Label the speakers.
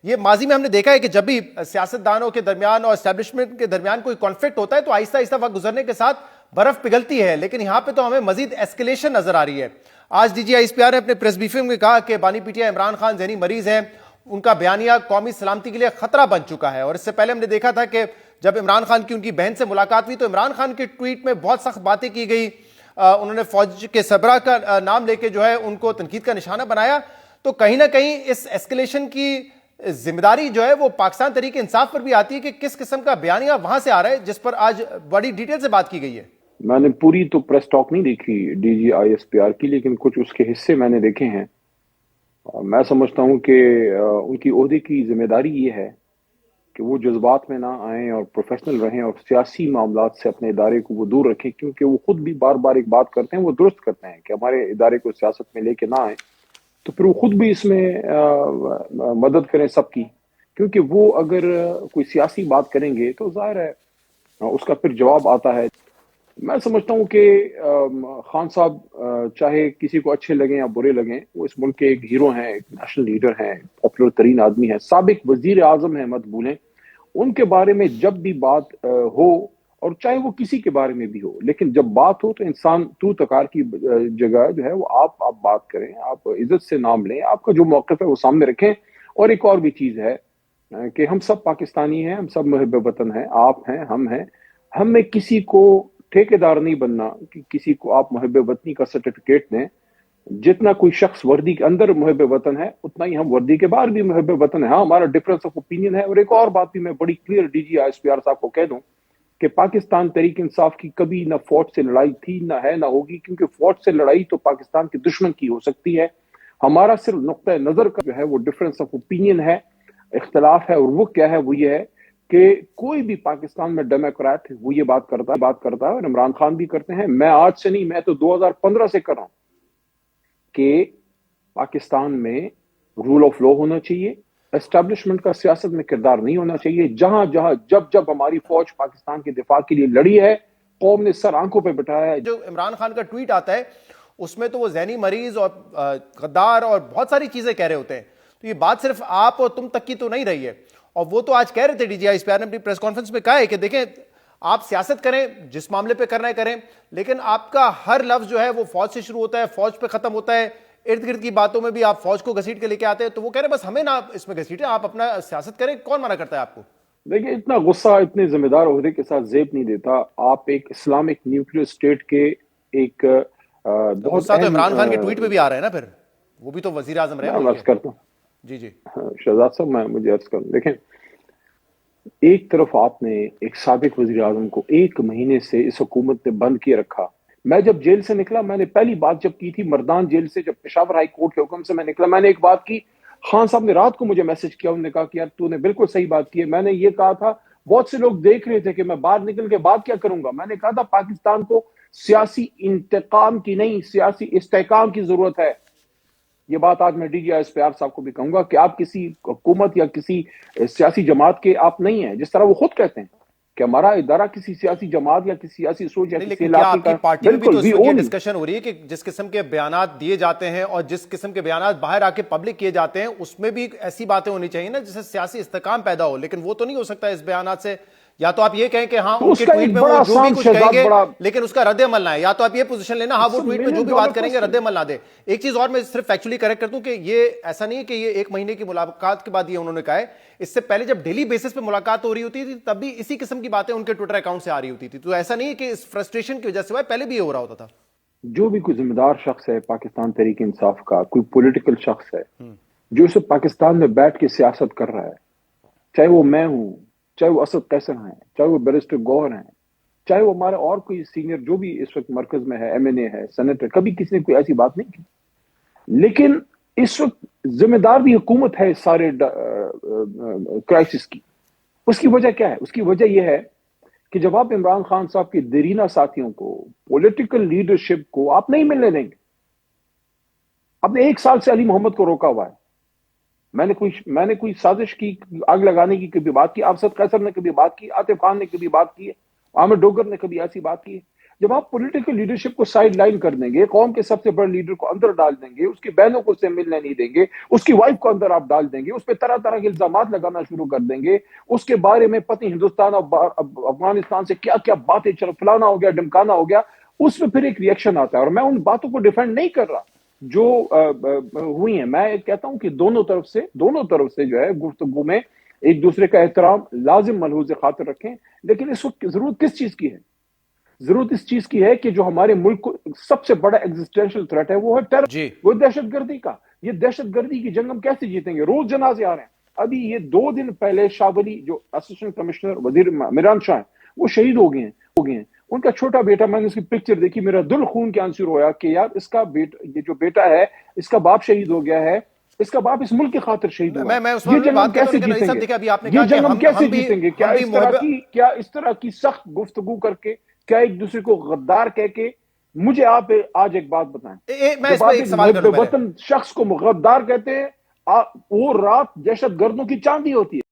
Speaker 1: یہ ماضی میں ہم نے دیکھا ہے کہ جب بھی سیاستدانوں کے درمیان اور اسٹیبلشمنٹ کے درمیان کوئی کانفلکٹ ہوتا ہے تو آہستہ آہستہ وقت گزرنے کے ساتھ برف پگھلتی ہے، لیکن یہاں پہ تو ہمیں مزید ایسکیلیشن نظر آ رہی ہے۔ آج D G I S P R نے اپنے پریس بریفنگ میں کہا کہ بانی P T I Imran Khan ذہنی مریض ہیں، ان کا بیانیہ قومی سلامتی کے لیے خطرہ بن چکا ہے۔ اور اس سے پہلے ہم نے دیکھا تھا کہ جب عمران خان کی ان کی بہن سے ملاقات ہوئی تو عمران خان کے ٹویٹ میں بہت سخت باتیں کی گئی، انہوں نے فوج کے سربراہ کا نام لے کے جو ہے ان کو تنقید کا نشانہ بنایا۔ تو کہیں نہ کہیں اس ایسکیلیشن کی ذمہ داری جو ہے وہ پاکستان تحریک انصاف پر بھی آتی ہے کہ کس قسم کا بیانیہ وہاں سے آ رہا ہے، جس پر آج بڑی ڈیٹیل سے بات کی گئی ہے۔
Speaker 2: میں نے پوری تو پریس ٹاک نہیں دیکھی D G I S P R کی، لیکن کچھ اس کے حصے میں نے دیکھے ہیں۔ میں سمجھتا ہوں کہ ان کی عہدے کی ذمہ داری یہ ہے کہ وہ جذبات میں نہ آئیں اور پروفیشنل رہیں اور سیاسی معاملات سے اپنے ادارے کو وہ دور رکھیں، کیونکہ وہ خود بھی بار بار ایک بات کرتے ہیں، وہ درست کرتے ہیں کہ ہمارے ادارے کو سیاست میں لے کے نہ آئیں، تو پھر وہ خود بھی اس میں مدد کریں سب کی، کیونکہ وہ اگر کوئی سیاسی بات کریں گے تو ظاہر ہے اس کا پھر جواب آتا ہے۔ میں سمجھتا ہوں کہ خان صاحب چاہے کسی کو اچھے لگیں یا برے لگیں، وہ اس ملک کے ایک ہیرو ہیں، ایک نیشنل لیڈر ہیں، پاپولر ترین آدمی ہیں، سابق وزیر اعظم ہیں، مت بھولیں۔ ان کے بارے میں جب بھی بات ہو، اور چاہے وہ کسی کے بارے میں بھی ہو، لیکن جب بات ہو تو انسان تو تکار کی جگہ جو ہے وہ آپ بات کریں، آپ عزت سے نام لیں، آپ کا جو موقف ہے وہ سامنے رکھیں۔ اور ایک اور بھی چیز ہے کہ ہم سب پاکستانی ہیں، ہم سب محب وطن ہیں، آپ ہیں، ہم ہیں، ہمیں کسی کو ٹھیکیدار نہیں بننا کہ کسی کو آپ محب وطنی کا سرٹیفکیٹ دیں۔ جتنا کوئی شخص وردی کے اندر محب وطن ہے اتنا ہی ہم وردی کے باہر بھی محب وطن ہے۔ ہاں، ہمارا ڈفرنس آف اوپینین ہے۔ اور ایک اور بات بھی میں بڑی clear D G I S P R صاحب کو کہہ دوں کہ پاکستان تحریک انصاف کی کبھی نہ فوج سے لڑائی تھی، نہ ہے، نہ ہوگی، کیونکہ فوج سے لڑائی تو پاکستان کے دشمن کی ہو سکتی ہے۔ ہمارا صرف نقطہ نظر کا جو ہے وہ ڈفرنس آف اوپینین ہے، اختلاف ہے، اور وہ کیا ہے؟ وہ یہ ہے کہ کوئی بھی پاکستان میں ڈیموکریٹ وہ یہ بات کرتا ہے اور عمران خان بھی کرتے ہیں۔ میں آج سے نہیں، میں تو 2015 سے کر رہا ہوں کہ پاکستان میں رول آف لا ہونا چاہیے، اسٹیبلشمنٹ کا سیاست میں کردار نہیں ہونا چاہیے۔ جہاں جب ہماری فوج پاکستان کے دفاع کے لیے لڑی ہے، قوم نے سر آنکھوں پہ بٹھایا ہے۔
Speaker 1: جو عمران خان کا ٹویٹ آتا ہے اس میں تو وہ ذہنی مریض اور غدار اور بہت ساری چیزیں کہہ رہے ہوتے ہیں، تو یہ بات صرف آپ اور تم تک کی تو نہیں رہی ہے۔ اور وہ تو آج کہہ رہے تھے D G I S P R نے اپنی پریس کانفرنس میں کہا ہے کہ دیکھیں آپ سیاست کریں، جس معاملے پہ کرنا ہے کریں، لیکن آپ کا ہر لفظ جو ہے وہ فوج سے شروع ہوتا ہے، فوج پہ ختم ہوتا ہے، ارد گرد کی باتوں میں بھی آپ فوج کو گھسیٹ کے لے کے آتے ہیں۔ تو وہ کہہ رہے ہیں بس ہمیں نہ اس میں گھسیٹیں، آپ اپنا سیاست کریں، کون منع کرتا ہے آپ کو؟
Speaker 2: دیکھیں، اتنا غصہ اتنے ذمہ دار عہدے کے ساتھ زیب نہیں دیتا۔ آپ ایک اسلامک نیوکلیئر اسٹیٹ کے ایک بہت
Speaker 1: غصہ تو عمران خان کے ٹویٹ پہ بھی آ رہا ہے نا، پھر وہ بھی تو وزیر اعظم رہے
Speaker 2: میں عرض کرتا ہوں
Speaker 1: جی
Speaker 2: شہزاد صاحب، مجھے عرض کروں، دیکھیں ایک طرف آپ نے ایک سابق وزیر اعظم کو 1 مہینے سے اس حکومت نے بند کیے رکھا۔ میں جب جیل سے نکلا، میں نے پہلی بات جب کی تھی مردان جیل سے، جب پشاور ہائی کورٹ کے حکم سے میں نکلا، میں نے ایک بات کی۔ خان صاحب نے رات کو مجھے میسج کیا، انہوں نے کہا کہ یار تو نے بالکل صحیح بات کی ہے۔ میں نے یہ کہا تھا، بہت سے لوگ دیکھ رہے تھے کہ میں باہر نکل کے بات کیا کروں گا۔ میں نے کہا تھا پاکستان کو سیاسی انتقام کی نہیں، سیاسی استحکام کی ضرورت ہے۔ یہ بات آج میں D G I S P R صاحب کو بھی کہوں گا کہ آپ کسی حکومت یا کسی سیاسی جماعت کے آپ نہیں ہیں، جس طرح وہ خود کہتے ہیں کہ ہمارا ادارہ کسی سیاسی جماعت یا کسی سیاسی سوچ یا کسی علاقے کا،
Speaker 1: پارٹی میں بھی تو اس وقت یہ ڈسکشن ہو رہی ہے کہ جس قسم کے بیانات دیے جاتے ہیں اور جس قسم کے بیانات باہر آ کے پبلک کیے جاتے ہیں اس میں بھی ایسی باتیں ہونی چاہیے نا جس سے سیاسی استحکام پیدا ہو، لیکن وہ تو نہیں ہو سکتا اس بیانات سے۔ یا تو آپ یہ کہیں کہ ہاں ان کے ٹویٹ میں وہ جو بھی کچھ کہیں گے لیکن اس کا رد عمل نہ ہے، یا تو آپ یہ پوزیشن لینا ہاں وہ ٹویٹ میں جو بھی بات کریں گے رد عمل نہ دے۔ ایک چیز اور میں صرف ایکچولی کریکٹ کر دوں کہ یہ ایسا نہیں ہے کہ یہ 1 مہینے کی ملاقات کے بعد یہ انہوں نے کہا ہے، اس سے پہلے جب ڈیلی بیسس پہ ملاقات ہو رہی ہوتی تھی تب بھی اسی قسم کی باتیں ان کے ٹویٹر اکاؤنٹ سے آ رہی ہوتی تھی۔ تو ایسا نہیں ہے کہ اس فرسٹریشن کی وجہ سے پہلے بھی یہ ہو رہا ہوتا تھا۔
Speaker 2: جو بھی کوئی ذمہ دار شخص ہے پاکستان تحریک انصاف کا، کوئی پولیٹیکل شخص ہے جو اسے پاکستان میں بیٹھ کے سیاست کر رہا ہے، چاہے وہ میں ہوں، چاہے وہ اسد قیصر ہیں، چاہے وہ بیرسٹر گوہر ہیں، چاہے وہ ہمارے اور کوئی سینئر جو بھی اس وقت مرکز میں ہے، ایم این اے ہے، سینیٹر، کبھی کسی نے کوئی ایسی بات نہیں کی۔ لیکن اس وقت ذمہ دار بھی حکومت ہے اس سارے کرائسس کی۔ اس کی وجہ کیا ہے؟ اس کی وجہ یہ ہے کہ جب آپ عمران خان صاحب کے دیرینہ ساتھیوں کو، پولیٹیکل لیڈرشپ کو آپ نہیں ملنے دیں گے۔ آپ نے 1 سال سے علی محمد کو روکا ہوا ہے۔ میں نے کوئی سازش کی، آگ لگانے کی کبھی بات کی؟ افسد قیصر نے کبھی بات کی؟ عاطف خان نے کبھی بات کی ہے؟ عامر ڈوگر نے کبھی ایسی بات کی ہے؟ جب آپ پولیٹیکل لیڈرشپ کو سائڈ لائن کر دیں گے، قوم کے سب سے بڑے لیڈر کو اندر ڈال دیں گے، اس کی بہنوں کو اس سے ملنے نہیں دیں گے، اس کی وائف کو اندر آپ ڈال دیں گے، اس پہ طرح طرح کے الزامات لگانا شروع کر دیں گے، اس کے بارے میں پتہ ہندوستان اور افغانستان سے کیا کیا باتیں فلانا ہو گیا، ڈمکانا ہو گیا، اس میں پھر ایک ریئیکشن آتا ہے۔ اور میں ان باتوں کو ڈیفینڈ نہیں کر رہا جو ہوئی ہیں، میں کہتا ہوں کہ دونوں طرف سے جو ہے گفتگو میں ایک دوسرے کا احترام لازم ملحوظ خاطر رکھیں، لیکن اس وقت ضرورت کس چیز کی ہے؟ ضرورت اس چیز کی ہے کہ جو ہمارے ملک کو سب سے بڑا ایگزسٹینشل تھریٹ ہے وہ ہے ٹیرر،
Speaker 1: جی
Speaker 2: وہ دہشت گردی کا۔ یہ دہشت گردی کی جنگ ہم کیسے جیتیں گے؟ روز جنازے آ رہے ہیں۔ ابھی یہ 2 دن پہلے شاہ ولی جو اسسٹنٹ کمشنر وزیر عمران شاہ ہیں، وہ شہید ہو گئے ہیں۔ ان کا چھوٹا بیٹا، میں نے اس کی پکچر دیکھی، میرا دل خون کے آنسو رویا کہ یار اس کا یہ جو بیٹا ہے، اس کا باپ شہید ہو گیا ہے، اس کا باپ اس ملک کی خاطر شہید ہوا ہے۔
Speaker 1: میں اس
Speaker 2: یہ
Speaker 1: وقت
Speaker 2: جنگ ہم
Speaker 1: بات کرتا
Speaker 2: کیسے
Speaker 1: ہوں، لیکن
Speaker 2: جیتیں
Speaker 1: صاحب
Speaker 2: گے؟
Speaker 1: دیکھیں ابھی آپ نے
Speaker 2: یہ
Speaker 1: کہا کہ
Speaker 2: جنگ ہم کیسے
Speaker 1: بھی
Speaker 2: جیتیں گے؟ کیا اس طرح کی سخت گفتگو کر کے، کیا ایک دوسرے کو غدار کہہ کے؟ مجھے آپ آج ایک بات بتائیں،
Speaker 1: میں اس
Speaker 2: جب
Speaker 1: پہ
Speaker 2: آپ
Speaker 1: ایک
Speaker 2: ایک
Speaker 1: سوال
Speaker 2: محب
Speaker 1: کروں پہلے۔
Speaker 2: وطن شخص کو غدار کہتے ہیں، وہ رات دہشت گردوں کی چاندی ہوتی ہے۔